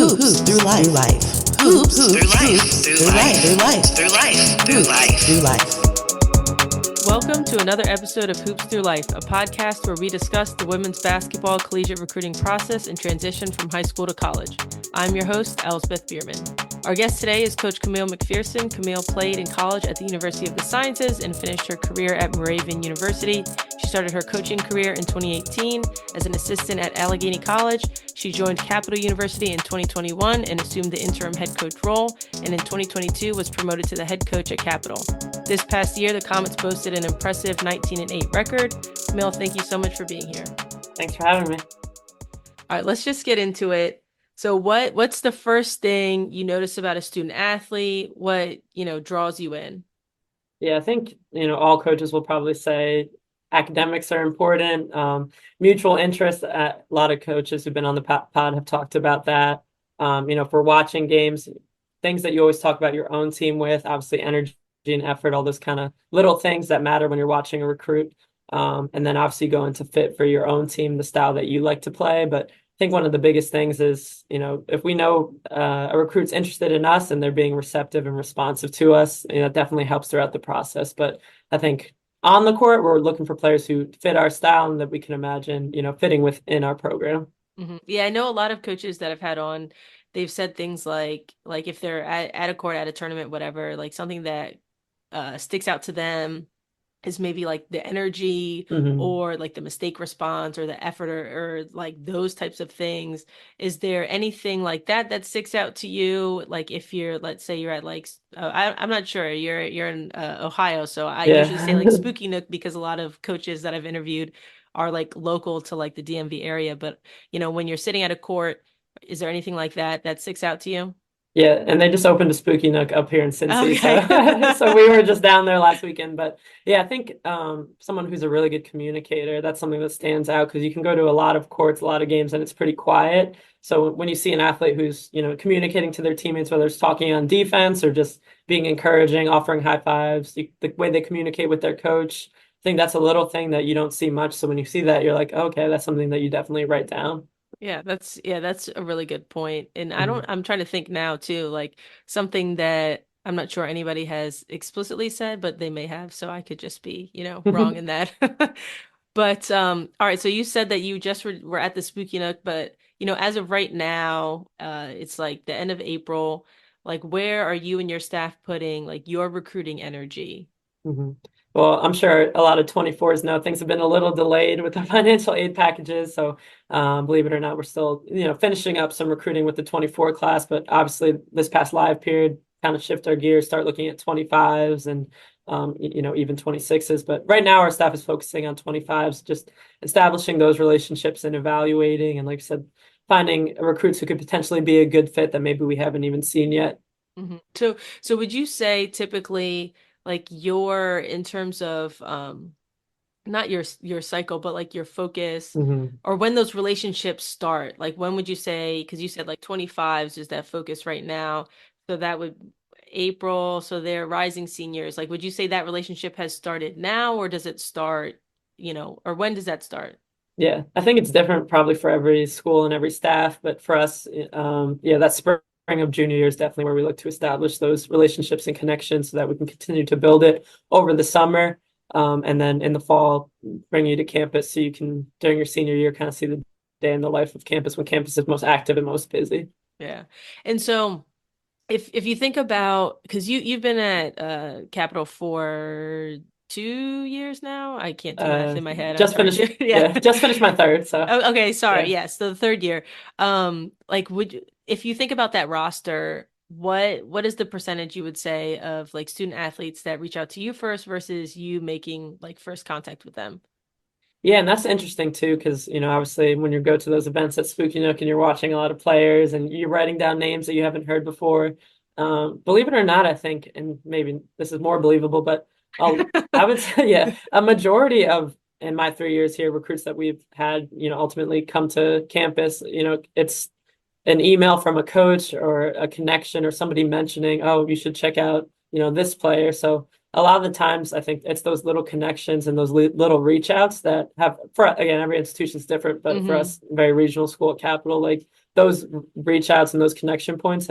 Hoops through life. Hoops through life. Welcome to another episode of Hoops Through Life, a podcast where we discuss the women's basketball collegiate recruiting process and transition from high school to college. I'm your host, Elsbeth Bierman. Our guest today is Coach Camille McPherson. Camille played in college at the University of the Sciences and finished her career at Moravian University. She started her coaching career in 2018 as an assistant at Allegheny College. She joined Capital University in 2021 and assumed the interim head coach role, and in 2022 was promoted to the head coach at Capital. This past year, the Comets boasted an impressive 19-8 record. Camille, thank you so much for being here. Thanks for having me. All right, let's just get into it. So what's the first thing you notice about a student athlete? What, draws you in? Yeah, I think, all coaches will probably say academics are important. Mutual interest. A lot of coaches who've been on the pod have talked about that. If we're watching games, things that you always talk about your own team with, obviously energy and effort, all those kind of little things that matter when you're watching a recruit. And then obviously going to fit for your own team, the style that you like to play. But I think one of the biggest things is, if we know a recruit's interested in us and they're being receptive and responsive to us, it definitely helps throughout the process. But I think on the court, we're looking for players who fit our style and that we can imagine, fitting within our program. Mm-hmm. Yeah, I know a lot of coaches that I've had on, they've said things like if they're at a court, at a tournament, whatever, like something that sticks out to them is maybe like the energy or like the mistake response or the effort or like those types of things. Is there anything like that sticks out to you? Like if you're, let's say you're at I'm not sure, you're in Ohio. So I usually say like Spooky Nook because a lot of coaches that I've interviewed are like local to like the DMV area. But, when you're sitting at a court, is there anything like that sticks out to you? Yeah, and they just opened a Spooky Nook up here in Cincy, Okay. so we were just down there last weekend. But yeah, I think someone who's a really good communicator, that's something that stands out because you can go to a lot of courts, a lot of games, and it's pretty quiet. So when you see an athlete who's communicating to their teammates, whether it's talking on defense or just being encouraging, offering high fives, the way they communicate with their coach, I think that's a little thing that you don't see much. So when you see that, you're like, okay, that's something that you definitely write down. Yeah, that's a really good point. And I'm trying to think now too, like something that I'm not sure anybody has explicitly said, but they may have, so I could just be, wrong in that. But all right, so you said that you just were at the Spooky Nook, but as of right now, it's like the end of April. Like where are you and your staff putting like your recruiting energy? Well, I'm sure a lot of 24s know things have been a little delayed with the financial aid packages. So believe it or not, we're still, finishing up some recruiting with the 24 class. But obviously this past live period kind of shift our gears, start looking at 25s and, even 26s. But right now our staff is focusing on 25s, just establishing those relationships and evaluating. And like I said, finding recruits who could potentially be a good fit that maybe we haven't even seen yet. Mm-hmm. So would you say typically like in terms of not your cycle, but like your focus or when those relationships start, like when would you say, because you said like 25s is that focus right now, so that would April, so they're rising seniors, like would you say that relationship has started now or does it start, or when does that start? Yeah, I think it's different probably for every school and every staff, but for us, that spring of junior year is definitely where we look to establish those relationships and connections so that we can continue to build it over the summer. And then in the fall, bring you to campus so you can, during your senior year, kind of see the day in the life of campus when campus is most active and most busy. Yeah. And so if you think about, because you've been at Capital for 2 years now. I can't do math in my head. Just finished. Just finished my third. So. Oh, okay, sorry. Yeah. Yes, the third year. Like, if you think about that roster, what is the percentage you would say of like student athletes that reach out to you first versus you making like first contact with them? Yeah, and that's interesting too, because obviously when you go to those events at Spooky Nook and you're watching a lot of players and you're writing down names that you haven't heard before. Believe it or not, I think, and maybe this is more believable, but I would say, a majority of in my 3 years here, recruits that we've had, ultimately come to campus, it's an email from a coach or a connection or somebody mentioning, oh, you should check out, this player. So a lot of the times I think it's those little connections and those little reach outs that have, for again, every institution's different, but for us, very regional school at Capital, like those reach outs and those connection points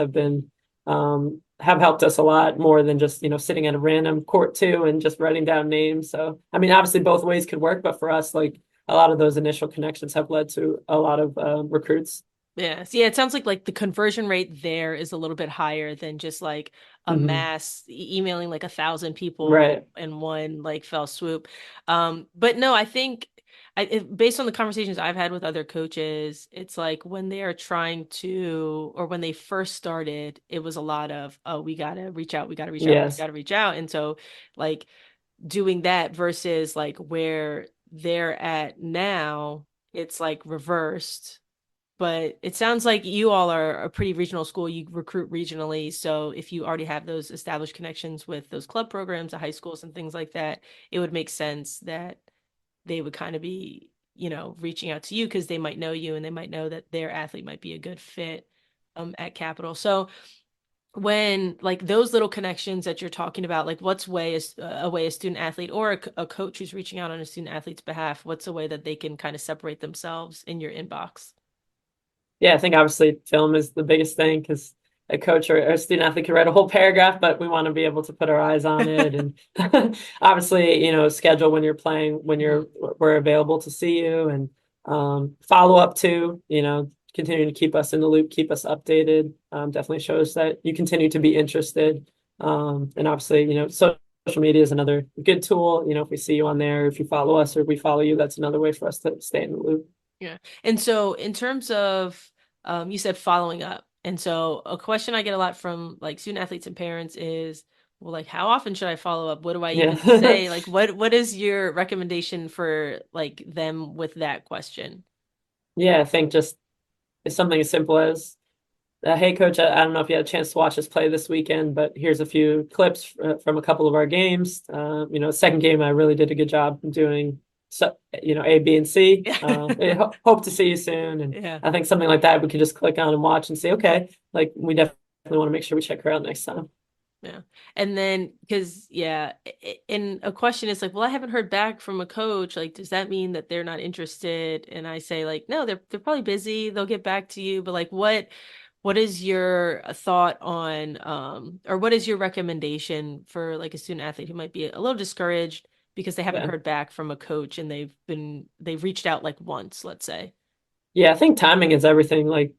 have helped us a lot more than just, sitting at a random court too and just writing down names. So, I mean, obviously both ways could work, but for us, like a lot of those initial connections have led to a lot of recruits. Yeah. So yeah, it sounds like the conversion rate there is a little bit higher than just like a Hmm. mass emailing like 1,000 people Right. in one like fell swoop. But no, I think based on the conversations I've had with other coaches, it's like when they are trying to, or when they first started, it was a lot of, oh, we gotta reach out, we gotta reach out, we Yes. gotta reach out. And so like doing that versus like where they're at now, it's like reversed. But it sounds like you all are a pretty regional school. You recruit regionally. So if you already have those established connections with those club programs, the high schools and things like that, it would make sense that they would kind of be, reaching out to you because they might know you and they might know that their athlete might be a good fit at Capital. So when like those little connections that you're talking about, like what's a way a student athlete or a coach who's reaching out on a student athlete's behalf, what's a way that they can kind of separate themselves in your inbox? Yeah, I think obviously film is the biggest thing because a coach or a student athlete can write a whole paragraph, but we want to be able to put our eyes on it. And obviously, schedule when you're playing, Mhm. we're available to see you, and follow up too, continue to keep us in the loop, keep us updated. Definitely shows that you continue to be interested. And obviously, social media is another good tool. If we see you on there, if you follow us or we follow you, that's another way for us to stay in the loop. Yeah. And so in terms of you said following up. And so a question I get a lot from like student athletes and parents is, well, like how often should I follow up? What do I Yeah. even say? Like what is your recommendation for like them with that question? Yeah, I think just it's something as simple as, hey, coach, I don't know if you had a chance to watch us play this weekend, but here's a few clips from a couple of our games. Second game, I really did a good job doing, so, A, B, and C. Hope to see you soon. And Yeah. I think something like that, we could just click on and watch and say, okay, like we definitely want to make sure we check her out next time. Yeah. And then, because, yeah, and a question is like, well, I haven't heard back from a coach. Like, does that mean that they're not interested? And I say, like, no, they're probably busy. They'll get back to you. But like, what is your thought on, or what is your recommendation for like a student athlete who might be a little discouraged because they haven't Yeah. heard back from a coach and they've reached out like once, let's say. Yeah, I think timing is everything. Like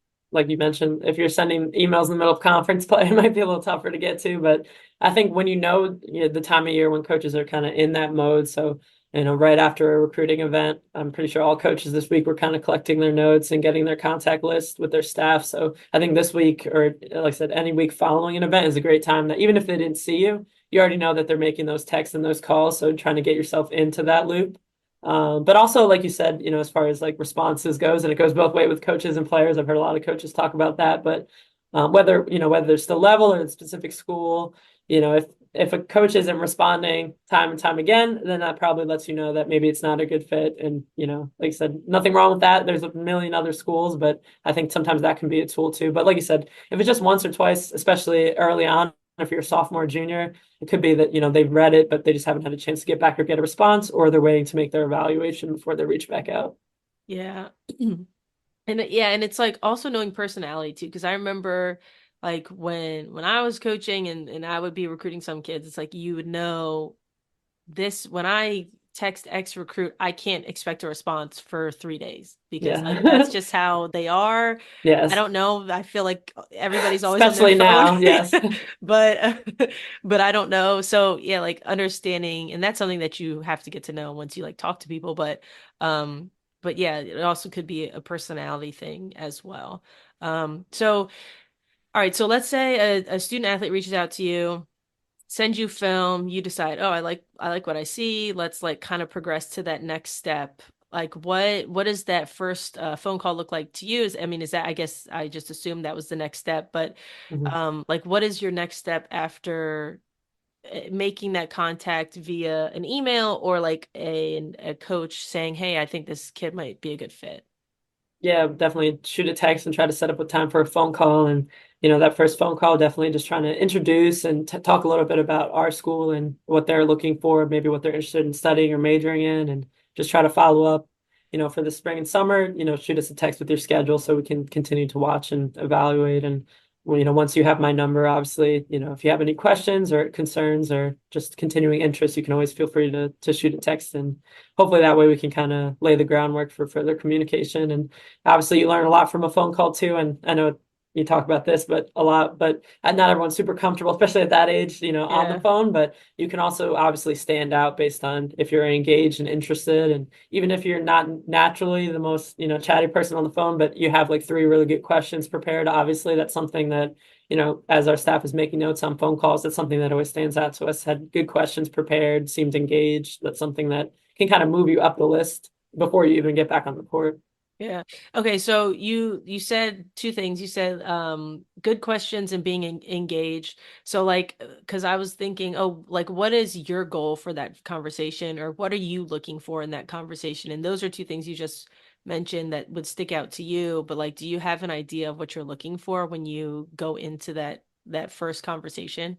you mentioned, if you're sending emails in the middle of conference play, it might be a little tougher to get to. But I think when the time of year when coaches are kind of in that mode, so right after a recruiting event, I'm pretty sure all coaches this week were kind of collecting their notes and getting their contact list with their staff. So I think this week, or like I said, any week following an event is a great time that even if they didn't see you, you already know that they're making those texts and those calls. So trying to get yourself into that loop. But also, like you said, as far as like responses goes, and it goes both ways with coaches and players. I've heard a lot of coaches talk about that. But whether there's the level or the specific school, if a coach isn't responding time and time again, then that probably lets you know that maybe it's not a good fit. And like I said, nothing wrong with that. There's a million other schools, but I think sometimes that can be a tool too. But like you said, if it's just once or twice, especially early on, if you're a sophomore, junior, it could be that, they've read it, but they just haven't had a chance to get back or get a response, or they're waiting to make their evaluation before they reach back out. Yeah. And yeah, and it's like also knowing personality too, because I remember like when I was coaching and I would be recruiting some kids, it's like you would know this when I text X recruit, I can't expect a response for 3 days because like that's Yeah. just how they are. I Yes. don't know. I feel like everybody's always on their Especially phone, now. Yes. but but I don't know. So yeah, like understanding, and that's something that you have to get to know once you like talk to people. Um, but yeah, it also could be a personality thing as well. So all right, so let's say a student athlete reaches out to you, send you film, you decide, oh, I like what I see. Let's like kind of progress to that next step. Like what does that first phone call look like to you? Is that I guess I just assumed that was the next step, but Mhm. like what is your next step after making that contact via an email or like a coach saying, "Hey, I think this kid might be a good fit." Yeah, definitely shoot a text and try to set up a time for a phone call. And, that first phone call, definitely just trying to introduce and talk a little bit about our school and what they're looking for, maybe what they're interested in studying or majoring in, and just try to follow up. for the spring and summer, shoot us a text with your schedule so we can continue to watch and evaluate. And well, once you have my number, obviously, if you have any questions or concerns or just continuing interest, you can always feel free to shoot a text, and hopefully that way we can kind of lay the groundwork for further communication. And obviously you learn a lot from a phone call too. And I know you talk about this, but a lot, but not everyone's super comfortable, especially at that age, on the phone. But you can also obviously stand out based on if you're engaged and interested. And even if you're not naturally the most, chatty person on the phone, but you have like three really good questions prepared, obviously that's something that, as our staff is making notes on phone calls, that's something that always stands out to us. Had good questions prepared, seemed engaged. That's something that can kind of move you up the list before you even get back on the court. Yeah. Okay. So you said two things. You said good questions and being engaged. So like, because I was thinking, oh, like what is your goal for that conversation, or what are you looking for in that conversation? And those are two things you just mentioned that would stick out to you. But like, do you have an idea of what you're looking for when you go into that first conversation?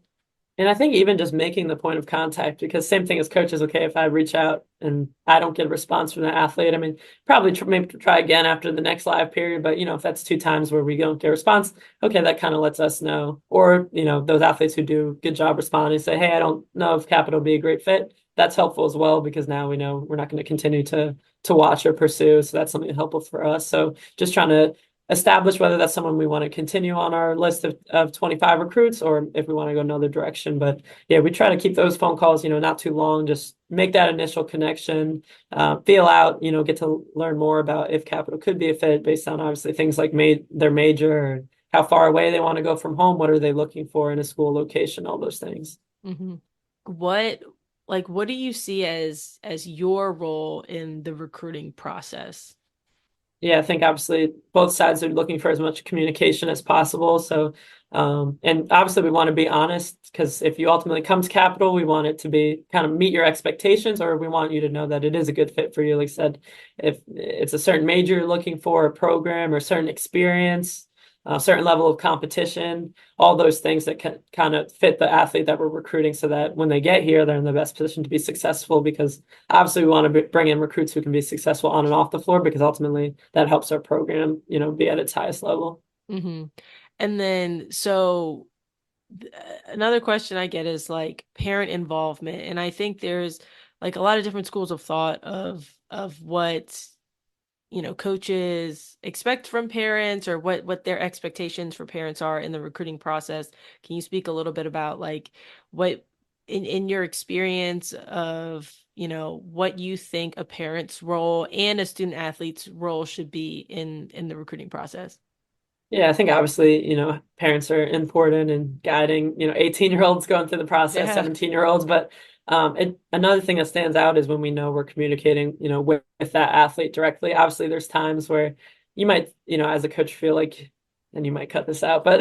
And I think even just making the point of contact, because same thing as coaches, okay, if I reach out and I don't get a response from the athlete, I mean, probably maybe try again after the next live period. But, if that's two times where we don't get a response, okay, that kind of lets us know. Or, those athletes who do a good job responding say, hey, I don't know if Capital would be a great fit. That's helpful as well, because now we know we're not going to continue to watch or pursue. So that's something helpful for us. So just trying to establish whether that's someone we want to continue on our list of 25 recruits, or if we want to go another direction. But yeah, we try to keep those phone calls, not too long, just make that initial connection, feel out, get to learn more about if Capital could be a fit based on obviously things like their major, or how far away they want to go from home, what are they looking for in a school location, all those things. Mm-hmm. What what do you see as your role in the recruiting process? Yeah, I think obviously both sides are looking for as much communication as possible. So, and obviously we want to be honest, because if you ultimately come to Capital, we want it to be kind of meet your expectations, or we want you to know that it is a good fit for you. Like I said, if it's a certain major you're looking for, a program, or certain experience, a certain level of competition, all those things that can kind of fit the athlete that we're recruiting, so that when they get here, they're in the best position to be successful. Because obviously we want to bring in recruits who can be successful on and off the floor, because ultimately that helps our program, be at its highest level. Mm-hmm. And then, so another question I get is like parent involvement. And I think there's like a lot of different schools of thought of what, coaches expect from parents, or what their expectations for parents are in the recruiting process. Can you speak a little bit about like what in your experience of, what you think a parent's role and a student athlete's role should be in the recruiting process? Yeah, I think obviously, parents are important in guiding, 18-year-olds going through the process, Yeah. 17-year-olds. But another thing that stands out is when we know we're communicating, with that athlete directly. Obviously, there's times where you might, as a coach, feel like, and you might cut this out, but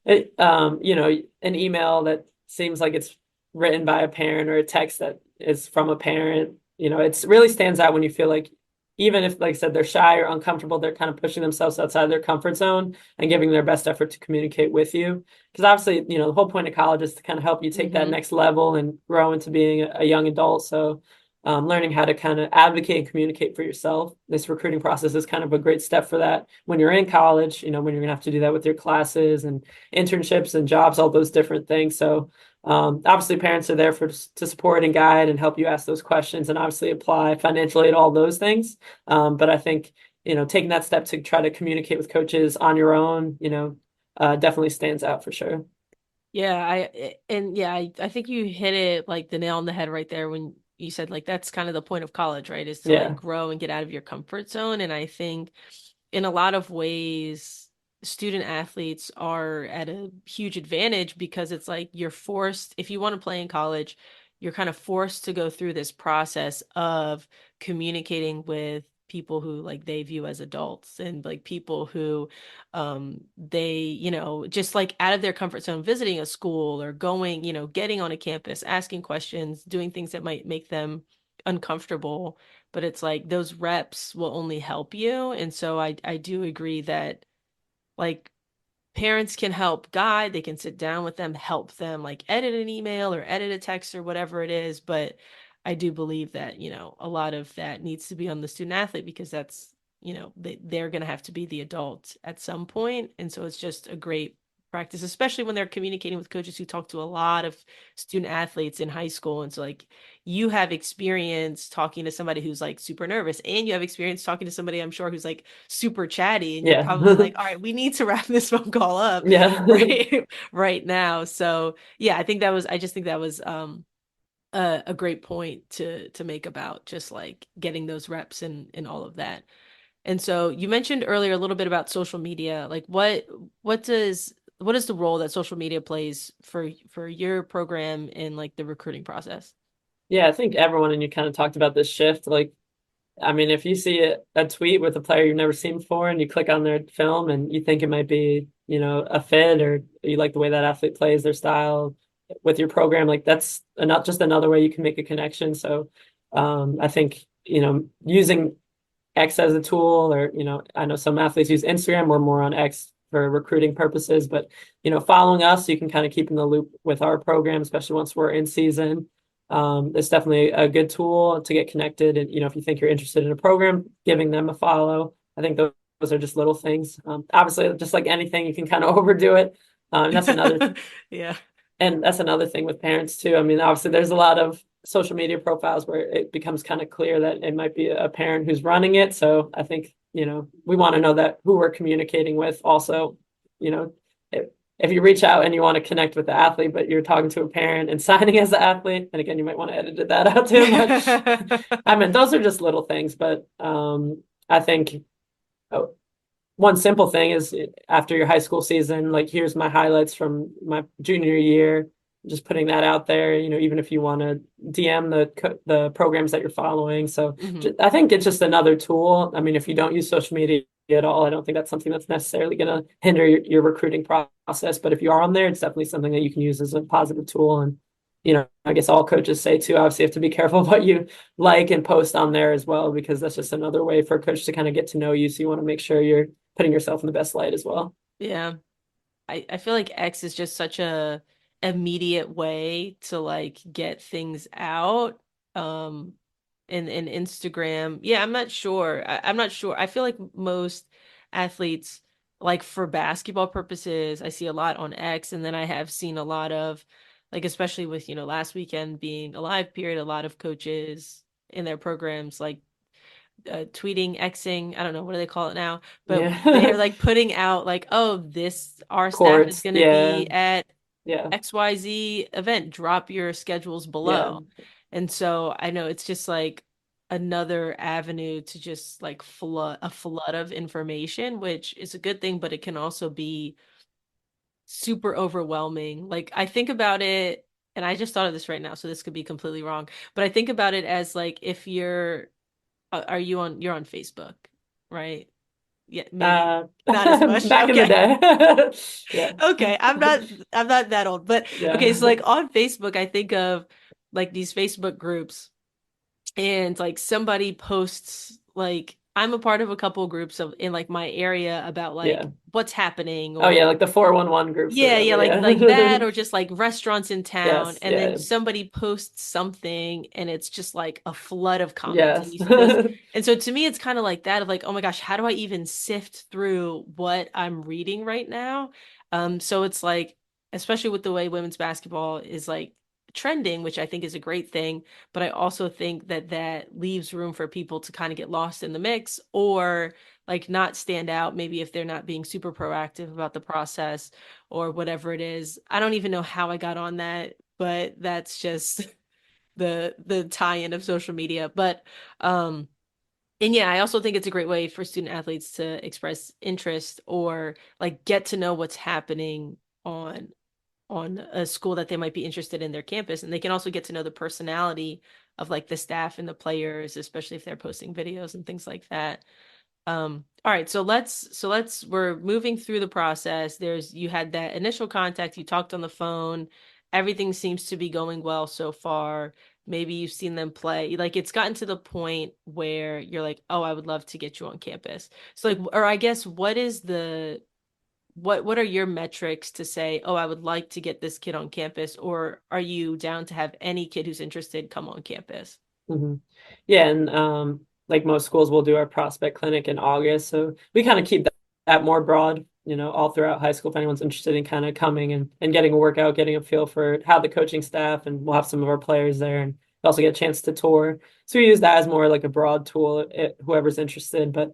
an email that seems like it's written by a parent, or a text that is from a parent, it really stands out when you feel like, even if, like I said, they're shy or uncomfortable, they're kind of pushing themselves outside their comfort zone and giving their best effort to communicate with you. Because obviously, the whole point of college is to kind of help you take that next level and grow into being a young adult. So, learning how to kind of advocate and communicate for yourself, this recruiting process is kind of a great step for that. When you're in college, when you're going to have to do that with your classes and internships and jobs, all those different things. So, obviously, parents are there to support and guide and help you ask those questions, and obviously apply financial aid, all those things. But I think, taking that step to try to communicate with coaches on your own, definitely stands out for sure. Yeah, I think you hit it like the nail on the head right there when you said like that's kind of the point of college, right? Is to like Yeah. grow and get out of your comfort zone. And I think in a lot of ways, student athletes are at a huge advantage, because it's like you're forced, if you want to play in college, you're kind of forced to go through this process of communicating with people who like they view as adults, and like people who they, just like out of their comfort zone, visiting a school or going, getting on a campus, asking questions, doing things that might make them uncomfortable. But it's like those reps will only help you. And so I do agree that like parents can help guide, they can sit down with them, help them like edit an email or edit a text or whatever it is. But I do believe that, a lot of that needs to be on the student athlete because that's, they're going to have to be the adult at some point. And so it's just a great practice, especially when they're communicating with coaches who talk to a lot of student athletes in high school. And so like you have experience talking to somebody who's like super nervous, and you have experience talking to somebody I'm sure who's like super chatty, and you're Yeah. probably like, all right, we need to wrap this phone call up Yeah. right now. So yeah, I just think that was a great point to make about just like getting those reps and all of that. And so you mentioned earlier a little bit about social media. Like what does what is the role that social media plays for your program in like the recruiting process? Yeah, I think everyone and you kind of talked about this shift. Like, I mean, if you see a tweet with a player you've never seen before and you click on their film and you think it might be, a fit, or you like the way that athlete plays, their style with your program, like that's not just another way you can make a connection. So I think, using X as a tool, or, I know some athletes use Instagram. We're more on X for recruiting purposes, but, following us, you can kind of keep in the loop with our program, especially once we're in season. It's definitely a good tool to get connected. And, if you think you're interested in a program, giving them a follow. I think those are just little things. Obviously, just like anything, you can kind of overdo it. And that's another Yeah. and that's another thing with parents too. I mean, obviously there's a lot of social media profiles where it becomes kind of clear that it might be a parent who's running it. So I think, we want to know that who we're communicating with also, you know, if, if you reach out and you want to connect with the athlete, but you're talking to a parent and signing as the athlete, and again, you might want to edit that out too. But I mean, those are just little things, but I think one simple thing is after your high school season, like here's my highlights from my junior year, just putting that out there, even if you want to DM the programs that you're following. So Mhm. I think it's just another tool. I mean, if you don't use social media at all, I don't think that's something that's necessarily going to hinder your recruiting process. But if you are on there, it's definitely something that you can use as a positive tool. And, I guess all coaches say too, obviously you have to be careful what you like and post on there as well, because that's just another way for a coach to kind of get to know you. So you want to make sure you're putting yourself in the best light as well. Yeah. I feel like X is just such a immediate way to like get things out. Um in Instagram. Yeah, I'm not sure. I feel like most athletes, like for basketball purposes, I see a lot on X, and then I have seen a lot of like especially with, last weekend being a live period, a lot of coaches in their programs like tweeting, Xing, I don't know, what do they call it now? But they're Yeah. like putting out like, oh, this our staff is Courts. going to Yeah. be at Yeah. XYZ event. Drop your schedules Yeah. below. And so I know it's just like another avenue to just like flood of information, which is a good thing, but it can also be super overwhelming. Like I think about it, and I just thought of this right now, so this could be completely wrong, but I think about it as like if you're are you're on Facebook, right? Yeah, maybe not as much. Back in the Okay. day. Yeah. Okay. I'm not that old. But okay, so Yeah. like on Facebook, I think of like these Facebook groups, and like somebody posts like I'm a part of a couple groups of in like my area about like Yeah. what's happening, Oh yeah, or like the 411 groups or yeah, yeah, whatever. like that, Yeah. or just like restaurants in town, Yes. and then Yeah. somebody posts something, and it's just like a flood of comments, and Yes. you see those. And so to me, it's kind of like that of like, oh my gosh, how do I even sift through what I'm reading right now? So it's like, especially with the way women's basketball is like trending, which I think is a great thing, but I also think that that leaves room for people to kind of get lost in the mix or like not stand out, maybe if they're not being super proactive about the process or whatever it is. I don't even know how I got on that, but that's just the tie-in of social media. But and yeah, I also think it's a great way for student athletes to express interest or like get to know what's happening on a school that they might be interested in their campus, and they can also get to know the personality of like the staff and the players, especially if they're posting videos and things like that. All right, so let's we're moving through the process. You had that initial contact, you talked on the phone, everything seems to be going well so far. Maybe you've seen them play. Like it's gotten to the point where you're like, "Oh, I would love to get you on campus." So like, or I guess what is what are your metrics to say, oh, I would like to get this kid on campus, or are you down to have any kid who's interested come on campus? Hmm. Yeah, and like most schools, we'll do our prospect clinic in August. So we kind of keep that more broad, all throughout high school if anyone's interested in kind of coming and getting a workout, getting a feel for how the coaching staff, and we'll have some of our players there, and we also get a chance to tour. So we use that as more like a broad tool, whoever's interested. But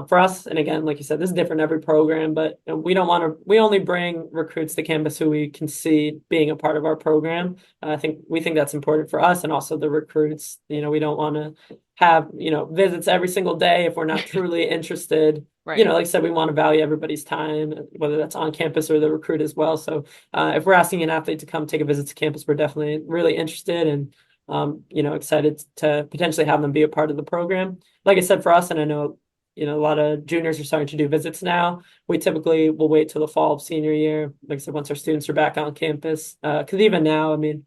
for us, and again, like you said, this is different every program, but we only bring recruits to campus who we can see being a part of our program. We think that's important for us and also the recruits. We don't want to have, visits every single day if we're not truly interested. Right. Like I said, we want to value everybody's time, whether that's on campus or the recruit as well. So if we're asking an athlete to come take a visit to campus, we're definitely really interested and, excited to potentially have them be a part of the program. Like I said, for us, and I know, a lot of juniors are starting to do visits now. We typically will wait till the fall of senior year. Like I said, once our students are back on campus, because even now, I mean,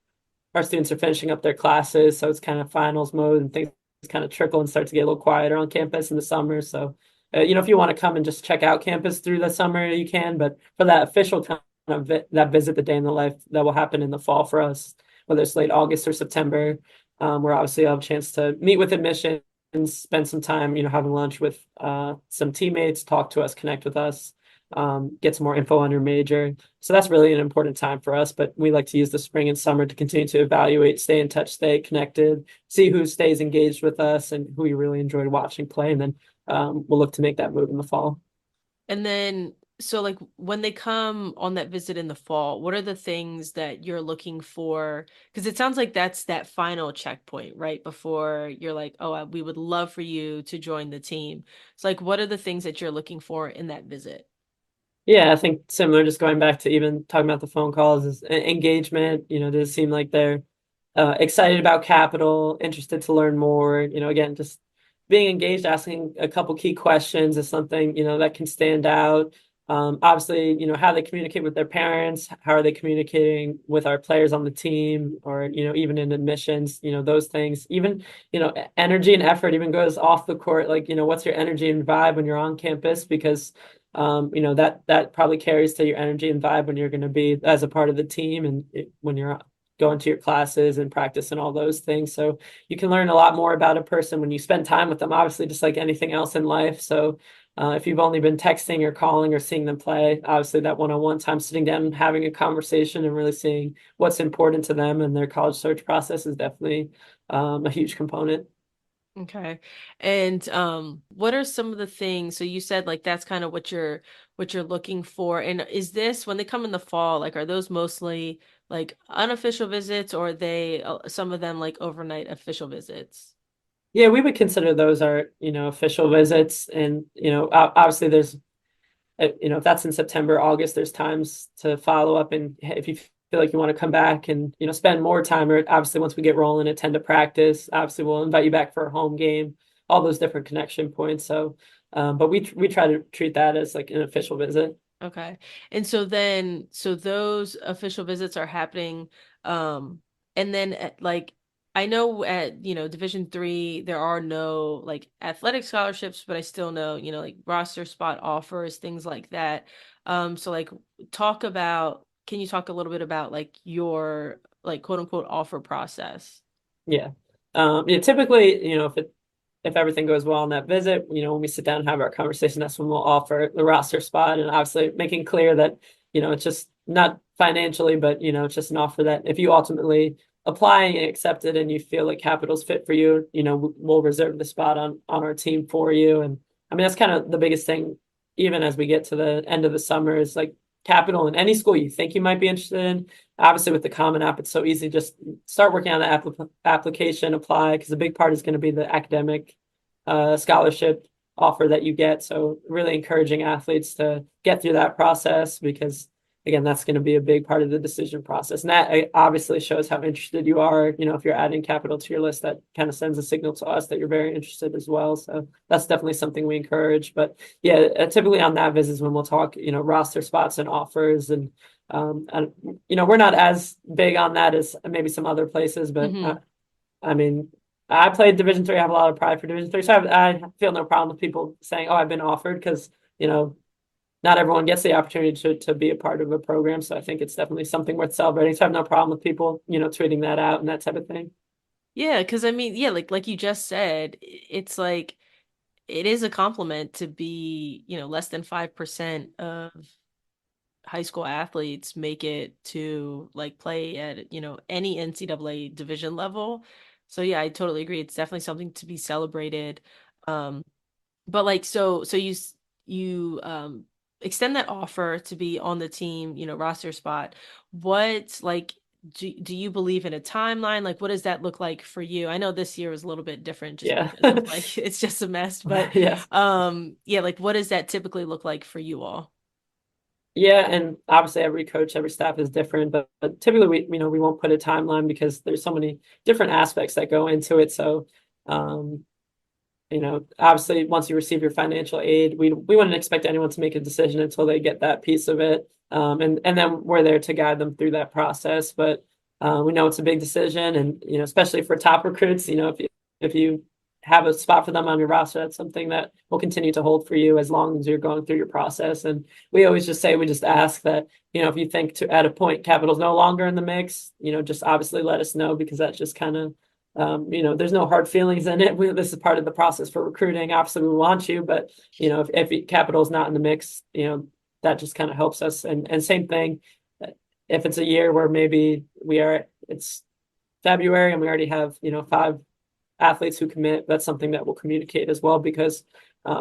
our students are finishing up their classes, so it's kind of finals mode and things kind of trickle and start to get a little quieter on campus in the summer. So, if you want to come and just check out campus through the summer, you can. But for that official time of that visit, the day in the life, that will happen in the fall for us, whether it's late August or September, where obviously I'll have a chance to meet with admissions, spend some time, having lunch with some teammates, talk to us, connect with us, get some more info on your major. So that's really an important time for us. But we like to use the spring and summer to continue to evaluate, stay in touch, stay connected, see who stays engaged with us and who we really enjoyed watching play. And then we'll look to make that move in the fall. And then, so like when they come on that visit in the fall, what are the things that you're looking for? Because it sounds like that's that final checkpoint, right? Before you're like, oh, we would love for you to join the team. It's like, what are the things that you're looking for in that visit? Yeah, I think similar, just going back to even talking about the phone calls, is engagement. Does it seem like they're excited about capital, interested to learn more? Again, just being engaged, asking a couple key questions is something, that can stand out. Obviously, how they communicate with their parents, how are they communicating with our players on the team, or, even in admissions, those things. Even, energy and effort even goes off the court. Like, what's your energy and vibe when you're on campus? Because that probably carries to your energy and vibe when you're going to be as a part of the team and when you're going to your classes and practice and all those things. So you can learn a lot more about a person when you spend time with them, obviously, just like anything else in life. So if you've only been texting or calling or seeing them play, obviously that one-on-one time, sitting down and having a conversation and really seeing what's important to them and their college search process is definitely a huge component. Okay. And what are some of the things, so you said like that's kind of what you're looking for. And is this when they come in the fall, like are those mostly like unofficial visits or are they some of them like overnight official visits? Yeah, we would consider those our, official visits. And, obviously there's, if that's in September, August, there's times to follow up. And if you feel like you want to come back and, spend more time, or obviously once we get rolling, attend a practice, obviously we'll invite you back for a home game, all those different connection points. So, but we try to treat that as like an official visit. Okay. And so then, so those official visits are happening. And then like, I know at, Division 3, there are no like athletic scholarships, but I still know, like roster spot offers, things like that. So like can you talk a little bit about like your like quote unquote offer process? Yeah. Yeah, typically, if everything goes well on that visit, when we sit down and have our conversation, that's when we'll offer the roster spot, and obviously making clear that, it's just not financially, but, it's just an offer that if you ultimately apply and accept it and you feel like capital's fit for you, we'll reserve the spot on our team for you. And I mean, that's kind of the biggest thing, even as we get to the end of the summer, is like capital in any school you think you might be interested in. Obviously, with the Common App, it's so easy. Just start working on the application, apply, because a big part is going to be the academic scholarship offer that you get. So really encouraging athletes to get through that process because, again, that's going to be a big part of the decision process. And that obviously shows how interested you are. If you're adding capital to your list, that kind of sends a signal to us that you're very interested as well. So that's definitely something we encourage. But yeah, typically on that visit is when we'll talk, roster spots and offers. And we're not as big on that as maybe some other places, but Mm-hmm. I mean, I played Division 3. I have a lot of pride for Division 3, so I feel no problem with people saying, "Oh, I've been offered," because you know not everyone gets the opportunity to be a part of a program. So I think it's definitely something worth celebrating. So I have no problem with people, tweeting that out and that type of thing. Yeah, because I mean, yeah, like you just said, it's like it is a compliment to be, less than 5% of high school athletes make it to like play at, any NCAA division level. So yeah, I totally agree. It's definitely something to be celebrated. Um, but like so you extend that offer to be on the team, roster spot. What like do you believe in a timeline? Like what does that look like for you? I know this year was a little bit different just Yeah. because of like it's just a mess, but Yes. yeah, like what does that typically look like for you all? Yeah, and obviously every coach, every staff is different, but typically we won't put a timeline because there's so many different aspects that go into it. So, um, obviously once you receive your financial aid, we wouldn't expect anyone to make a decision until they get that piece of it. And then we're there to guide them through that process. But we know it's a big decision, and especially for top recruits, if you have a spot for them on your roster, that's something that will continue to hold for you as long as you're going through your process. And we always just say we just ask that, if you think to at a point Capital's no longer in the mix, just obviously let us know because that's just kind of there's no hard feelings in it. This is part of the process for recruiting. Obviously, we want you, but if Capital's not in the mix, that just kind of helps us. And same thing, if it's a year where maybe it's February and we already have 5 athletes who commit, that's something that we'll communicate as well because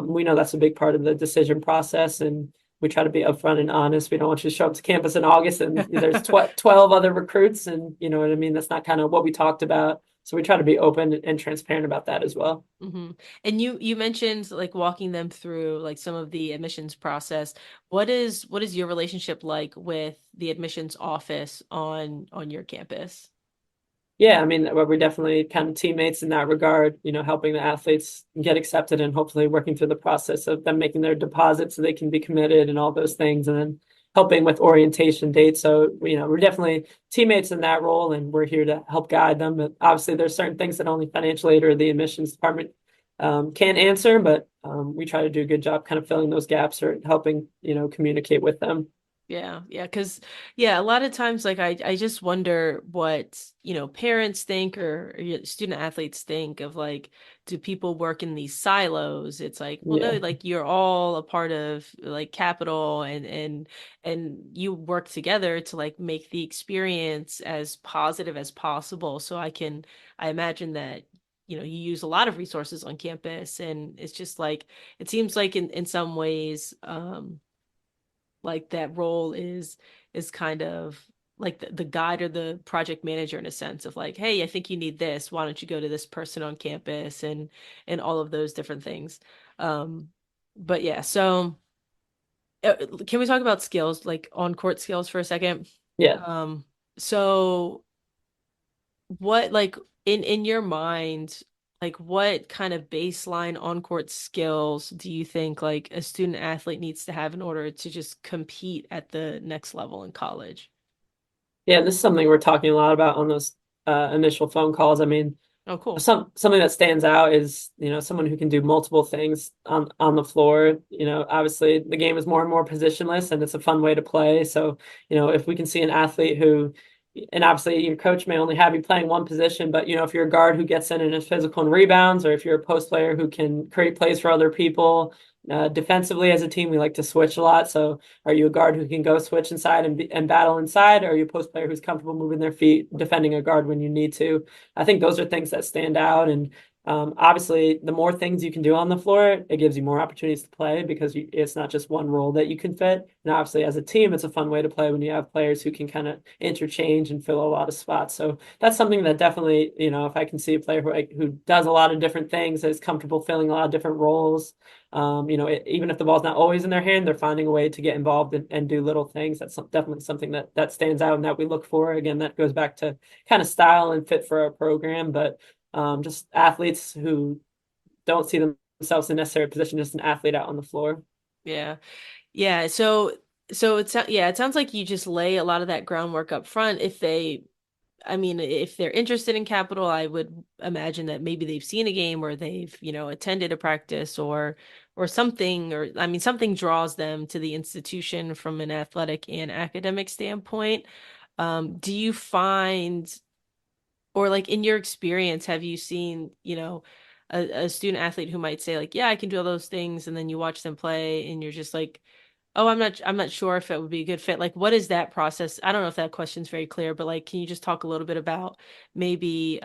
we know that's a big part of the decision process and. We try to be upfront and honest. We don't want you to show up to campus in August and there's 12 other recruits, and you know what I mean? That's not kind of what we talked about. So we try to be open and transparent about that as well. And you mentioned like walking them through like some of the admissions process. What is your relationship like with the admissions office on your campus? Yeah, I mean, we're definitely kind of teammates in that regard, helping the athletes get accepted and hopefully working through the process of them making their deposit so they can be committed and all those things, and then helping with orientation dates. So, we're definitely teammates in that role and we're here to help guide them. But obviously, there's certain things that only financial aid or the admissions department can answer, but we try to do a good job kind of filling those gaps or helping, communicate with them. Yeah, because yeah, a lot of times like I just wonder what, parents think or student athletes think of like, do people work in these silos? It's like, well, no, Yeah. like you're all a part of like Capital and you work together to like make the experience as positive as possible. So I imagine that, you use a lot of resources on campus and it's just like it seems like in some ways, like that role is kind of like the guide or the project manager in a sense of like, hey, I think you need this, why don't you go to this person on campus and all of those different things. But yeah, so can we talk about skills, like on court skills for a second? Yeah. So what like in your mind, like what kind of baseline on-court skills do you think like a student athlete needs to have in order to just compete at the next level in college? Yeah, this is something we're talking a lot about on those initial phone calls. I mean, Oh, cool. something that stands out is someone who can do multiple things on the floor. Obviously the game is more and more positionless and it's a fun way to play. So if we can see an athlete who, and obviously your coach may only have you playing one position, but if you're a guard who gets in and is physical and rebounds, or if you're a post player who can create plays for other people. Defensively as a team we like to switch a lot, so are you a guard who can go switch inside and battle inside, or are you a post player who's comfortable moving their feet defending a guard when you need to? I think those are things that stand out. And obviously, the more things you can do on the floor, it gives you more opportunities to play because it's not just one role that you can fit. And obviously, as a team, it's a fun way to play when you have players who can kind of interchange and fill a lot of spots. So that's something that definitely, if I can see a player who does a lot of different things, is comfortable filling a lot of different roles. Even if the ball's not always in their hand, they're finding a way to get involved and do little things. That's definitely something that stands out and that we look for. Again, that goes back to kind of style and fit for our program, but just athletes who don't see themselves in a necessary position, just an athlete out on the floor. Yeah. Yeah, so it sounds like you just lay a lot of that groundwork up front. I mean, if they're interested in Capital, I would imagine that maybe they've seen a game or they've, attended a practice or or something, or I mean, something draws them to the institution from an athletic and academic standpoint. Do you find, or like in your experience, have you seen, a student athlete who might say like, yeah, I can do all those things, and then you watch them play and you're just like, oh, I'm not sure if it would be a good fit. Like, what is that process? I don't know if that question's very clear, but like, can you just talk a little bit about maybe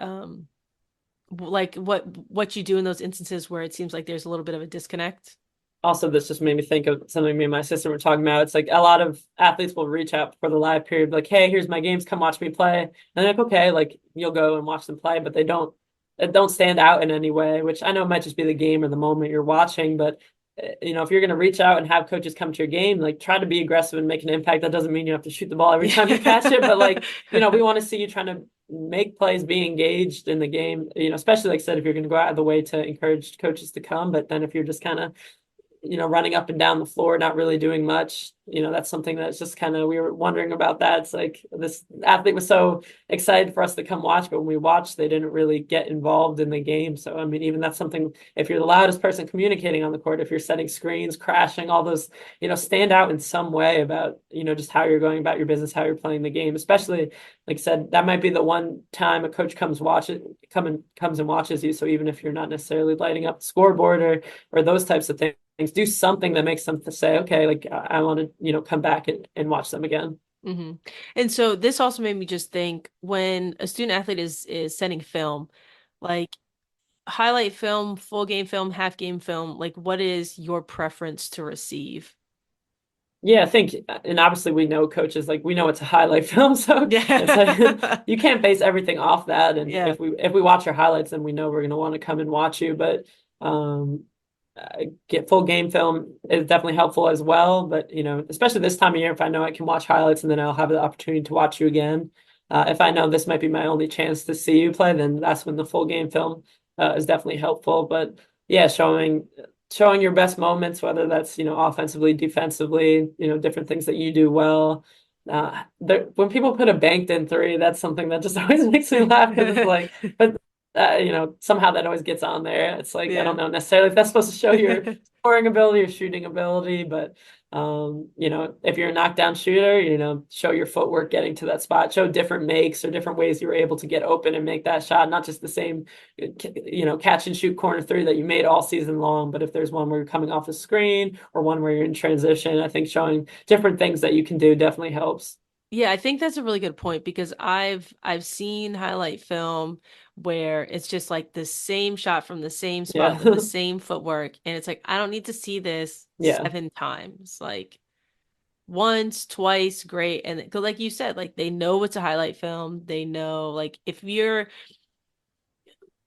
like what you do in those instances where it seems like there's a little bit of a disconnect? Also, this just made me think of something me and my sister were talking about. It's like a lot of athletes will reach out for the live period, like, "Hey, here's my games. Come watch me play." And they're like, "Okay," like you'll go and watch them play, but they don't stand out in any way. Which I know might just be the game or the moment you're watching, but if you're going to reach out and have coaches come to your game, like try to be aggressive and make an impact. That doesn't mean you have to shoot the ball every time you catch it, but like we want to see you trying to make plays, be engaged in the game. Especially like I said, if you're going to go out of the way to encourage coaches to come, but then if you're just kind of running up and down the floor, not really doing much. That's something that's just kind of, we were wondering about that. It's like this athlete was so excited for us to come watch, but when we watched, they didn't really get involved in the game. So, I mean, even that's something, if you're the loudest person communicating on the court, if you're setting screens, crashing, all those, stand out in some way about, just how you're going about your business, how you're playing the game, especially, like I said, that might be the one time a coach comes comes and watches you. So even if you're not necessarily lighting up the scoreboard or those types of things, do something that makes them to say, okay, like I want to, come back and watch them again. Hmm. And so this also made me just think, when a student athlete is sending film, like highlight film, full game film, half game film, like what is your preference to receive? Yeah, I think, and obviously we know coaches, like we know it's a highlight film, so it's like Yeah. you can't base everything off that. And Yeah. if we watch your highlights, then we know we're going to want to come and watch you. But um, get full game film is definitely helpful as well. But especially this time of year, if I know I can watch highlights and then I'll have the opportunity to watch you again. If I know this might be my only chance to see you play, then that's when the full game film is definitely helpful. But yeah, showing your best moments, whether that's offensively, defensively, different things that you do well. When people put a banked in three, that's something that just always makes me laugh because it's like, but somehow that always gets on there. It's like I don't Yeah. know necessarily if that's supposed to show your scoring ability or shooting ability, but if you're a knockdown shooter, show your footwork getting to that spot, show different makes or different ways you were able to get open and make that shot, not just the same, catch and shoot corner three that you made all season long, but if there's one where you're coming off the screen or one where you're in transition, I think showing different things that you can do definitely helps. Yeah, I think that's a really good point, because I've seen highlight film where it's just like the same shot from the same spot Yeah. with the same footwork, and it's like I don't need to see this Yeah. 7 times. Like once, twice, great. And because like you said, like they know it's a highlight film. They know, like, if you're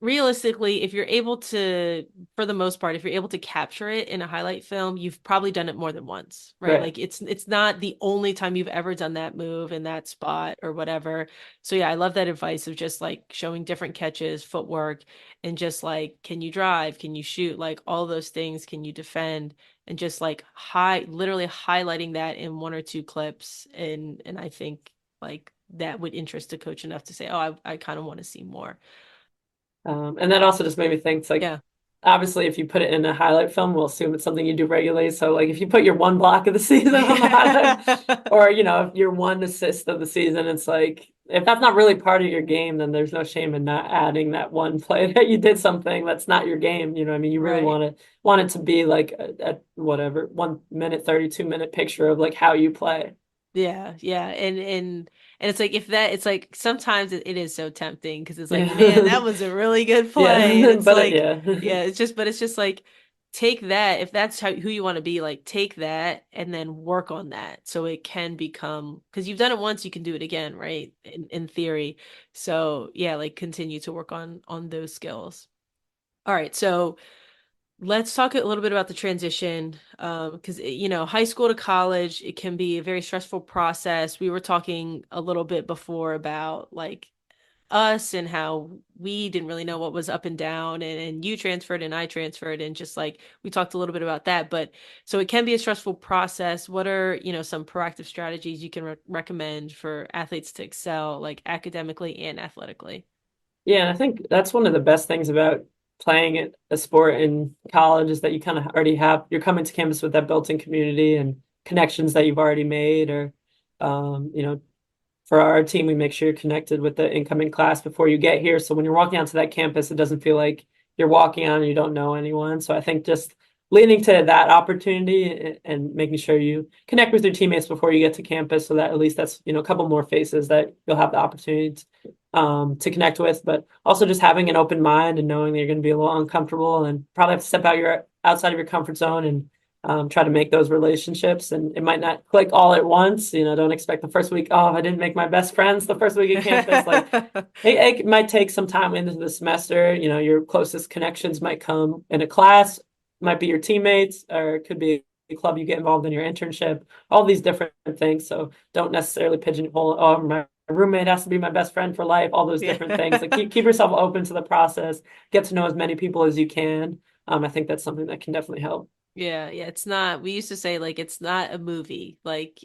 realistically, if you're able to, for the most part, if you're able to capture it in a highlight film, you've probably done it more than once, right? Right. Like it's not the only time you've ever done that move in that spot or whatever. So yeah, I love that advice of just like showing different catches, footwork, and just like, can you drive? Can you shoot? Like all those things, can you defend? And just like literally highlighting that in one or two clips. And I think like that would interest a coach enough to say, oh, I kind of want to see more. And that also just made me think, it's like, Yeah. obviously, if you put it in a highlight film, we'll assume it's something you do regularly. So, like, if you put your one block of the season on the highlight, or, if your one assist of the season, it's like, if that's not really part of your game, then there's no shame in not adding that one play that you did something that's not your game. You know what I mean? You really Right. want it to be like a whatever, 1 minute, 32-minute picture of like how you play. Yeah, yeah. And it's like, if that, it's like sometimes it is so tempting, because it's like, man, Yeah. that was a really good play. And Yeah. it's But like, yeah. yeah, but it's just like, take that, if that's who you want to be, like take that and then work on that so it can become, because you've done it once, you can do it again, right? In theory. So yeah, like continue to work on those skills. All right, so let's talk a little bit about the transition, because high school to college, it can be a very stressful process. We were talking a little bit before about like us and how we didn't really know what was up and down, and you transferred and I transferred, and just like we talked a little bit about that. But so it can be a stressful process. What are, some proactive strategies you can recommend for athletes to excel, like academically and athletically? Yeah, and I think that's one of the best things about playing a sport in college is that you kind of already you're coming to campus with that built-in community and connections that you've already made, or you know, for our team, we make sure you're connected with the incoming class before you get here. So when you're walking onto that campus, it doesn't feel like you're walking on and you don't know anyone. So I think just leaning to that opportunity and making sure you connect with your teammates before you get to campus, so that at least that's, a couple more faces that you'll have the opportunity to connect with, but also just having an open mind and knowing that you're going to be a little uncomfortable and probably have to step outside of your comfort zone and try to make those relationships. And it might not click all at once. Don't expect the first week, oh, I didn't make my best friends the first week of campus. Like it might take some time into the semester. Your closest connections might come in a class, might be your teammates, or it could be a club you get involved in your internship, all these different things. So don't necessarily pigeonhole, oh, my roommate has to be my best friend for life, all those different things. Like keep yourself open to the process, get to know as many people as you can. I think that's something that can definitely help. Yeah, it's not, we used to say like it's not a movie, like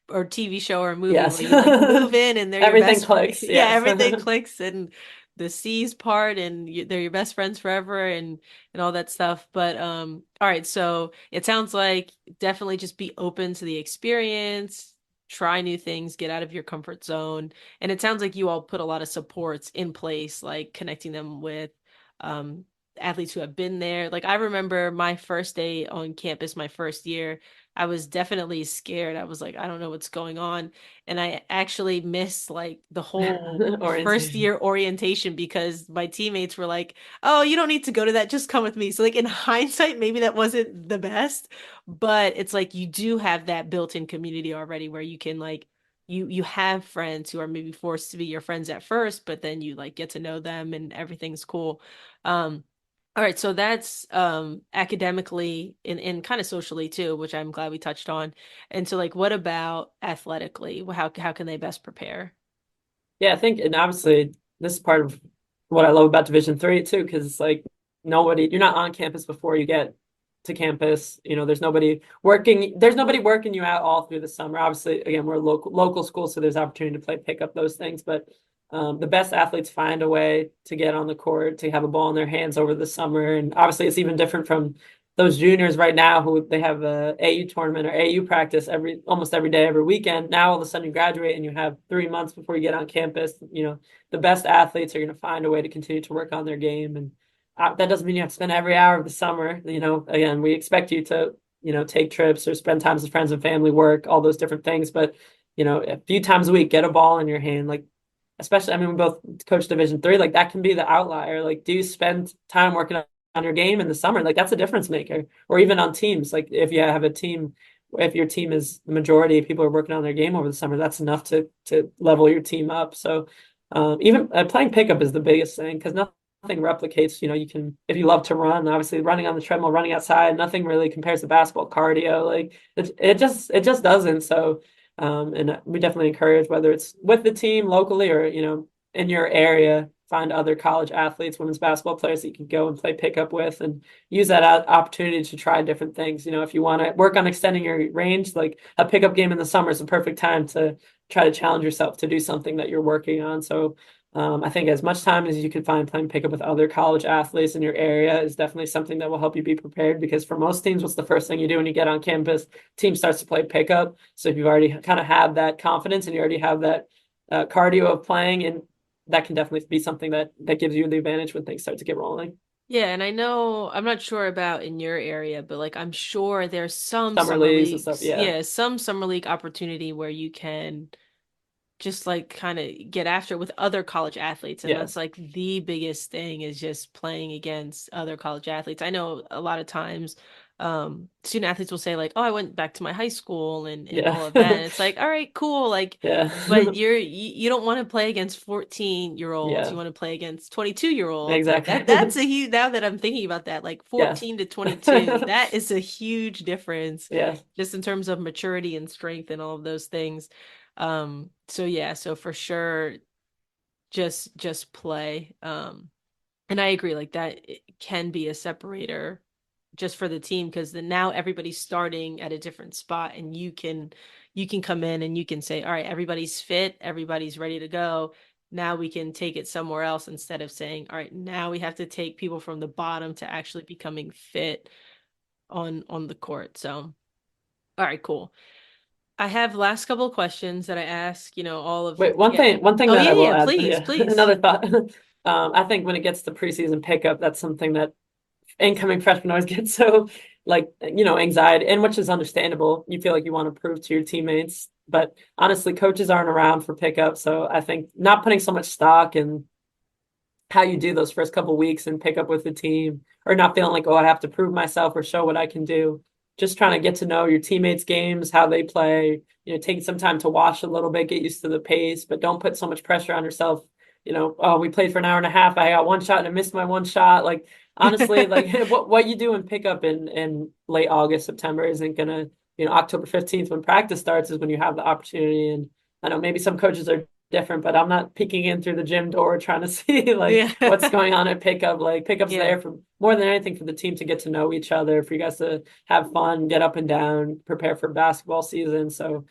or TV show or a movie Yes. where you like move in and they're your Everything best clicks. yeah, Yes. everything clicks and the C's part and they're your best friends forever and all that stuff. But all right, so it sounds like definitely just be open to the experience, try new things, get out of your comfort zone. And it sounds like you all put a lot of supports in place, like connecting them with um athletes who have been there. Like I remember my first day on campus, my first year, I was definitely scared. I was like, I don't know what's going on. And I actually missed like the whole first Orientation. year orientation because my teammates were like, oh, you don't need to go to that. Just come with me. So like in hindsight, maybe that wasn't the best, but it's like you do have that built-in community already where you can like you have friends who are maybe forced to be your friends at first, but then you like get to know them and everything's cool. All right, so that's academically and kind of socially too, which I'm glad we touched on. And so like what about athletically? How can they best prepare? Yeah, I think, and obviously this is part of what I love about Division 3 too, because it's like you're not on campus before you get to campus. There's nobody working you out all through the summer. Obviously, again, we're a local school, so there's opportunity to pick up those things. But the best athletes find a way to get on the court, to have a ball in their hands over the summer. And obviously it's even different from those juniors right now who they have a AU tournament or AU practice almost every day, every weekend. Now all of a sudden you graduate and you have 3 months before you get on campus. The best athletes are going to find a way to continue to work on their game, and that doesn't mean you have to spend every hour of the summer. Again, we expect you to take trips or spend times with friends and family, work, all those different things. But a few times a week, get a ball in your hand. Like, especially, I mean, we both coach Division 3. Like that can be the outlier. Like, do you spend time working on your game in the summer? Like that's a difference maker. Or even on teams. Like if you have a team, if your team is the majority of people are working on their game over the summer, that's enough to level your team up. So even playing pickup is the biggest thing, because nothing replicates. You can, if you love to run, obviously running on the treadmill, running outside, nothing really compares to basketball cardio. Like it just doesn't. So and we definitely encourage, whether it's with the team locally or in your area, find other college athletes, women's basketball players that you can go and play pickup with, and use that opportunity to try different things. If you want to work on extending your range, like a pickup game in the summer is the perfect time to try to challenge yourself to do something that you're working on. So I think as much time as you can find playing pickup with other college athletes in your area is definitely something that will help you be prepared, because for most teams, what's the first thing you do when you get on campus? Team starts to play pickup. So if you've already kind of had that confidence and you already have that cardio of playing, and that can definitely be something that gives you the advantage when things start to get rolling. Yeah, and I know I'm not sure about in your area, but like I'm sure there's some Summer summer leagues and stuff. leagues. Yeah. Yeah, some summer league opportunity where you can just like kind of get after it with other college athletes. And Yeah. that's like the biggest thing is just playing against other college athletes. I know a lot of times student athletes will say like, oh, I went back to my high school and Yeah. all of that. And it's like, all right, cool. Like, Yeah. but you don't want to play against 14-year-olds. You Yeah. want to play against 22-year-olds. Like that's Exactly. a huge, now that I'm thinking about that, like Yes. 14 to 22, that is a huge difference Yes. just in terms of maturity and strength and all of those things. So yeah, so for sure, just play. And I agree, like that it can be a separator just for the team, because then now everybody's starting at a different spot and you can come in and you can say, all right, everybody's fit, everybody's ready to go. now we can take it somewhere else instead of saying, all right, now we have to take people from the bottom to actually becoming fit on the court. So, all right, cool. I have last couple of questions that I ask, all of Wait, the one thing Oh that yeah, I will yeah, add, please, yeah, please. another thought. I think when it gets to preseason pickup, that's something that incoming freshmen always get so like anxiety, and which is understandable. You feel like you want to prove to your teammates, but honestly, coaches aren't around for pickup, so I think not putting so much stock in how you do those first couple weeks and pick up with the team, or not feeling like, oh, I have to prove myself or show what I can do. Just trying to get to know your teammates' games, how they play, taking some time to watch a little bit, get used to the pace, but don't put so much pressure on yourself. Oh, we played for an hour and a half. I got one shot and I missed my one shot. Like honestly, like what you do in pickup in late August, September isn't gonna, October 15th when practice starts is when you have the opportunity. And I know maybe some coaches are different, but I'm not peeking in through the gym door trying to see like Yeah. what's going on at pickup. Like pickup's Yeah. there for more than anything for the team to get to know each other, for you guys to have fun, get up and down, prepare for basketball season. So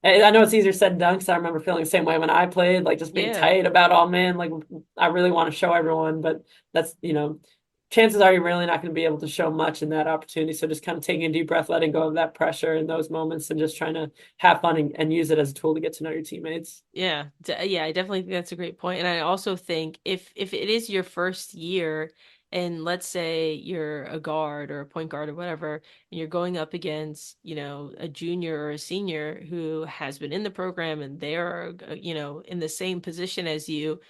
I know it's easier said than done because I remember feeling the same way when I played, like just being Yeah. tight about, oh man, like I really want to show everyone, but that's, chances are you're really not going to be able to show much in that opportunity. So just kind of taking a deep breath, letting go of that pressure in those moments, and just trying to have fun and use it as a tool to get to know your teammates. Yeah. Yeah, I definitely think that's a great point. And I also think if it is your first year and let's say you're a guard or a point guard or whatever, and you're going up against, a junior or a senior who has been in the program and they're, in the same position as you,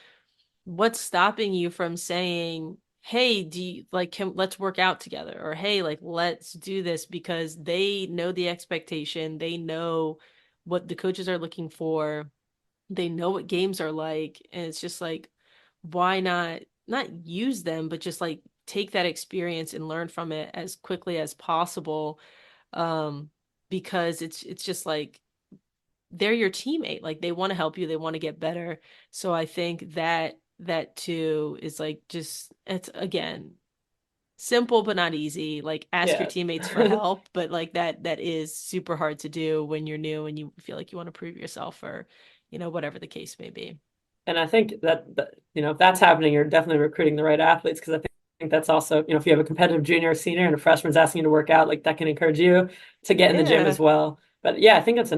what's stopping you from saying, hey, do you like let's work out together, or hey, like let's do this, because they know the expectation, they know what the coaches are looking for, they know what games are like, and it's just like, why not use them, but just like take that experience and learn from it as quickly as possible. um because it's just like they're your teammate, like they want to help you, they want to get better. So I think that too is like, just, it's again simple but not easy, like ask your Yeah. teammates for help, but like that is super hard to do when you're new and you feel like you want to prove yourself, or whatever the case may be. And I think that if that's happening, you're definitely recruiting the right athletes, because I think that's also, if you have a competitive junior or senior and a freshman's asking you to work out, like that can encourage you to get in the gym Yeah. as well. But yeah, I think it's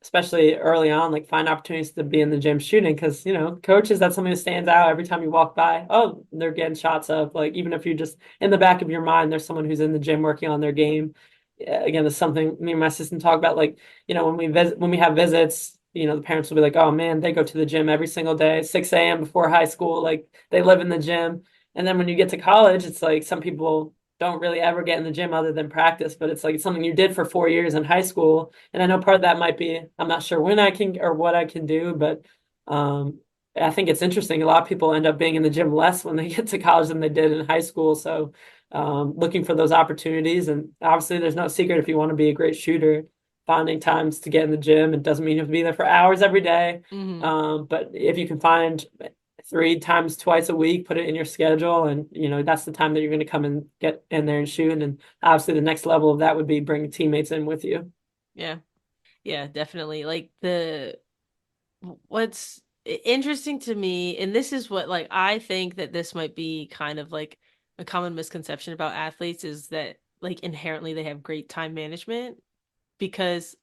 especially early on, like find opportunities to be in the gym shooting, because coaches, that's something that stands out every time you walk by. Oh, they're getting shots up. Like even if you just in the back of your mind, there's someone who's in the gym working on their game. Yeah, again, it's something me and my assistant talk about. Like when we have visits, the parents will be like, oh man, they go to the gym every single day, 6 a.m. before high school. Like they live in the gym. And then when you get to college, it's like some people don't really ever get in the gym other than practice, but it's like it's something you did for 4 years in high school. And I know part of that might be, I'm not sure when I can or what I can do, but I think it's interesting. A lot of people end up being in the gym less when they get to college than they did in high school. So looking for those opportunities. And obviously, there's no secret if you want to be a great shooter, finding times to get in the gym. It doesn't mean you have to be there for hours every day. Hmm. But if you can find 3 times, twice a week, put it in your schedule, and that's the time that you're going to come and get in there and shoot. And obviously, the next level of that would be bringing teammates in with you. Yeah. Yeah, definitely. Like what's interesting to me, and this is what, like, I think that this might be kind of like a common misconception about athletes, is that like inherently they have great time management, because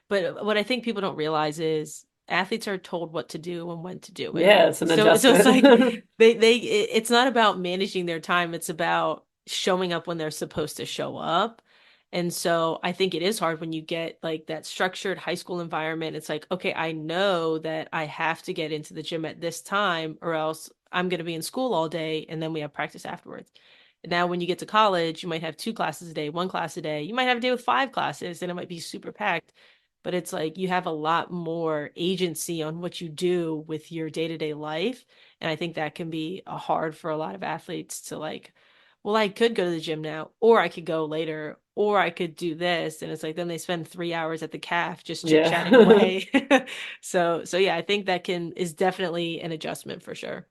but what I think people don't realize is athletes are told what to do and when to do it. Yeah, it's an So it's like adjustment. it's not about managing their time, it's about showing up when they're supposed to show up. And so I think it is hard when you get like that structured high school environment. It's like, okay, I know that I have to get into the gym at this time or else I'm going to be in school all day and then we have practice afterwards. Now, when you get to college, you might have 2 classes a day, 1 class a day. You might have a day with 5 classes and it might be super packed. But it's like you have a lot more agency on what you do with your day-to-day life. And I think that can be hard for a lot of athletes to like, well, I could go to the gym now, or I could go later, or I could do this. And it's like then they spend 3 hours at the calf just chit-chatting Yeah. away. So yeah, I think that can is definitely an adjustment for sure.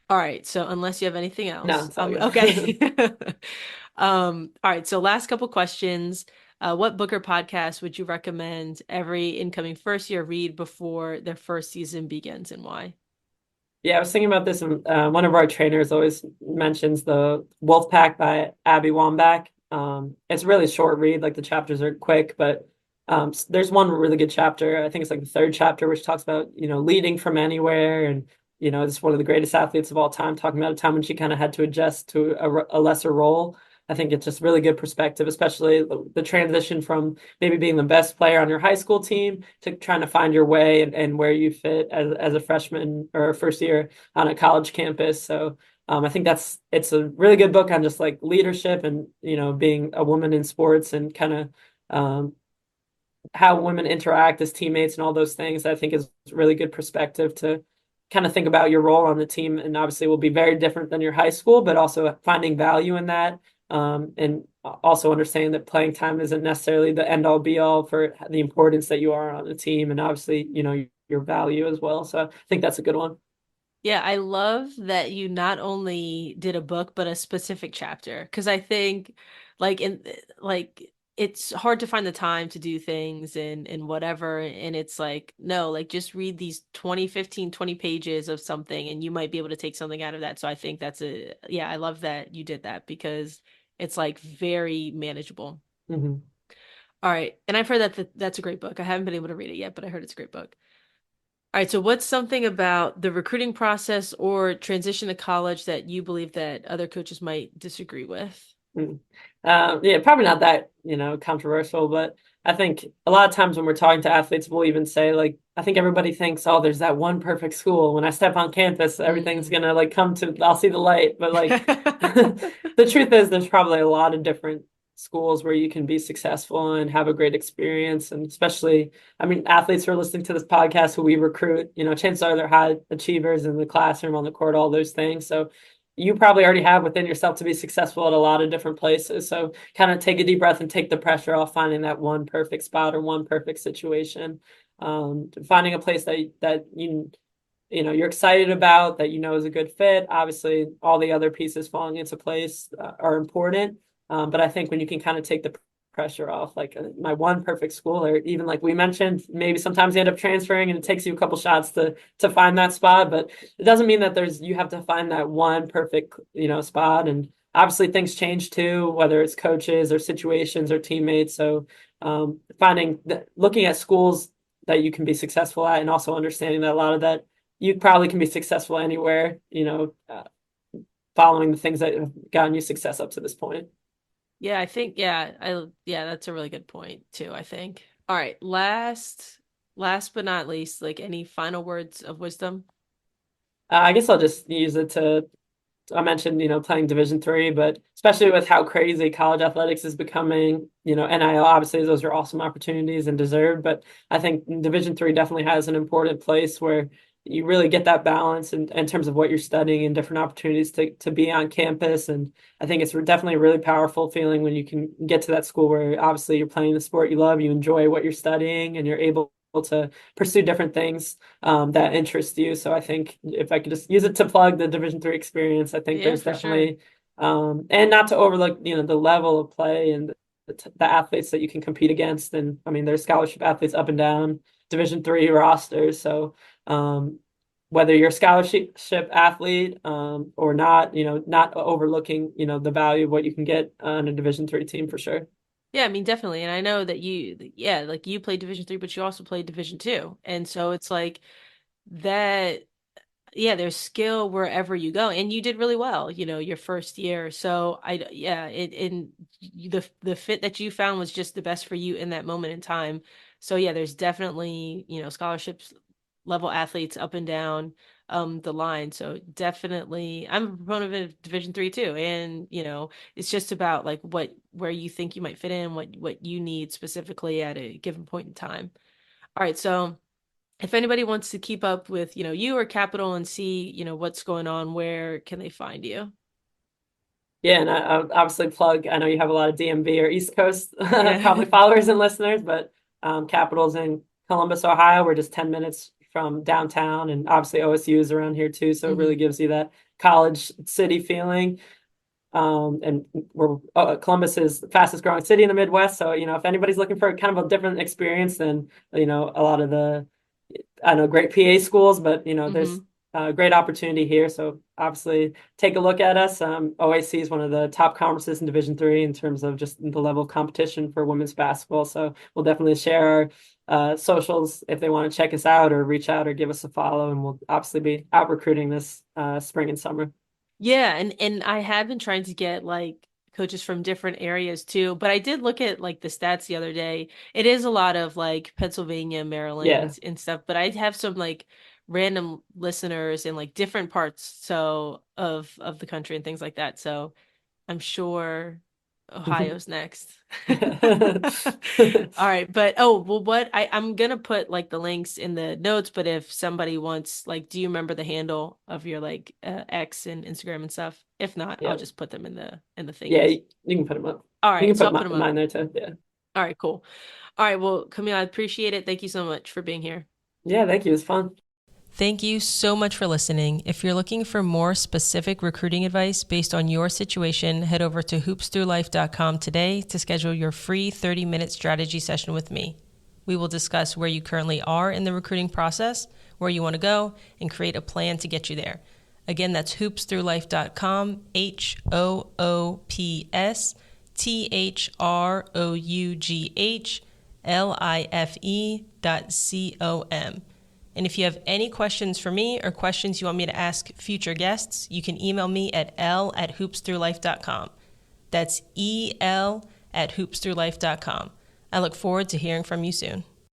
All right, so unless you have anything No, else, it's all okay. good. All right, so last couple questions. What book or podcast would you recommend every incoming first year read before their first season begins, and why? Yeah, I was thinking about this, and one of our trainers always mentions the Wolf Pack by Abby Wambach. It's a really short read, like the chapters are quick, but there's one really good chapter. I think it's like the third chapter, which talks about, leading from anywhere, and it's one of the greatest athletes of all time, talking about a time when she kind of had to adjust to a lesser role. I think it's just really good perspective, especially the transition from maybe being the best player on your high school team to trying to find your way and where you fit as a freshman or a first year on a college campus. So I think it's a really good book on just like leadership and, being a woman in sports and kind of how women interact as teammates and all those things. I think is really good perspective to kind of think about your role on the team. And obviously will be very different than your high school, but also finding value in that. And also understanding that playing time isn't necessarily the end all be all for the importance that you are on the team and obviously, your value as well. So I think that's a good one. Yeah, I love that you not only did a book but a specific chapter because I think like in like it's hard to find the time to do things and whatever and it's like no, like just read these 20, 15, 20 pages of something and you might be able to take something out of that. So I think I love that you did that because it's like very manageable. Mm-hmm. All right. And I've heard that's a great book. I haven't been able to read it yet, but I heard it's a great book. All right, so what's something about the recruiting process or transition to college that you believe that other coaches might disagree with? Mm. Yeah, probably not that, controversial, but I think a lot of times when we're talking to athletes, we'll even say like, I think everybody thinks, oh, there's that one perfect school. When I step on campus, everything's gonna like I'll see the light. But like the truth is there's probably a lot of different schools where you can be successful and have a great experience. And especially, I mean, athletes who are listening to this podcast who we recruit, chances are they're high achievers in the classroom, on the court, all those things. So you probably already have within yourself to be successful at a lot of different places. So kind of take a deep breath and take the pressure off finding that one perfect spot or one perfect situation. Finding a place that you're excited about, that is a good fit. Obviously, all the other pieces falling into place are important. But I think when you can kind of take the pressure off, like my one perfect school, or even like we mentioned, maybe sometimes you end up transferring and it takes you a couple shots to find that spot, but it doesn't mean that you have to find that one perfect, spot. And obviously things change too, whether it's coaches or situations or teammates. So looking at schools that you can be successful at and also understanding that a lot of that you probably can be successful anywhere, following the things that have gotten you success up to this point. Yeah, I think that's a really good point too, I think. All right, last but not least, like any final words of wisdom? I guess I'll just use it I mentioned, playing Division III, but especially with how crazy college athletics is becoming, NIL, obviously those are awesome opportunities and deserved, but I think Division III definitely has an important place where you really get that balance in terms of what you're studying and different opportunities to be on campus. And I think it's definitely a really powerful feeling when you can get to that school where obviously you're playing the sport you love, you enjoy what you're studying, and you're able to pursue different things that interest you. So I think if I could just use it to plug the Division III experience, I think Yeah, there's for definitely, and not to overlook, the level of play and the athletes that you can compete against. And I mean, there's scholarship athletes up and down Division III rosters. So whether you're a scholarship athlete or not, not overlooking, the value of what you can get on a Division III team for sure. Yeah, I mean, definitely. And I know that like you played Division 3, but you also played Division 2. And so it's like that, yeah, there's skill wherever you go. And you did really well, your first year. So the fit that you found was just the best for you in that moment in time. So yeah, there's definitely, scholarships level athletes up and down the line. So definitely I'm a proponent of Division 3 too. And it's just about like where you think you might fit in, what you need specifically at a given point in time. All right, so if anybody wants to keep up with, you or Capital and see, what's going on, where can they find you? Yeah, and I'll obviously plug, I know you have a lot of DMV or East Coast Yeah. probably followers and listeners, but Capitals in Columbus, Ohio. We're just 10 minutes from downtown, and obviously OSU is around here too, so it really Mhm. gives you that college city feeling. And Columbus is the fastest growing city in the Midwest. So, if anybody's looking for kind of a different experience than, a lot of the, I know, great PA schools, but, there's a great opportunity here. So obviously take a look at us. OAC is one of the top conferences in Division III in terms of just the level of competition for women's basketball. So we'll definitely share our socials if they want to check us out or reach out or give us a follow. And we'll obviously be out recruiting this spring and summer. Yeah, and I have been trying to get like coaches from different areas too, but I did look at like the stats the other day. It is a lot of like Pennsylvania, Yeah. Maryland and stuff, but I have some like random listeners in like different parts of the country and things like that. So I'm sure Ohio's next. All right, but I'm gonna put like the links in the notes, but if somebody wants, like, do you remember the handle of your like X and Instagram and stuff? If not, I'll just put them in the thing. Yeah, you can put them up. All right, You can so put I'll put them up. mine there too. Yeah. All right, cool. All right, well, Camille, I appreciate it. Thank you so much for being here. Yeah, thank you. It was fun. Thank you so much for listening. If you're looking for more specific recruiting advice based on your situation, head over to hoopsthroughlife.com today to schedule your free 30-minute strategy session with me. We will discuss where you currently are in the recruiting process, where you want to go, and create a plan to get you there. Again, that's hoopsthroughlife.com, hoopsthroughlife.com. And if you have any questions for me or questions you want me to ask future guests, you can email me at l@hoopsthroughlife.com. That's EL@hoopsthroughlife.com. I look forward to hearing from you soon.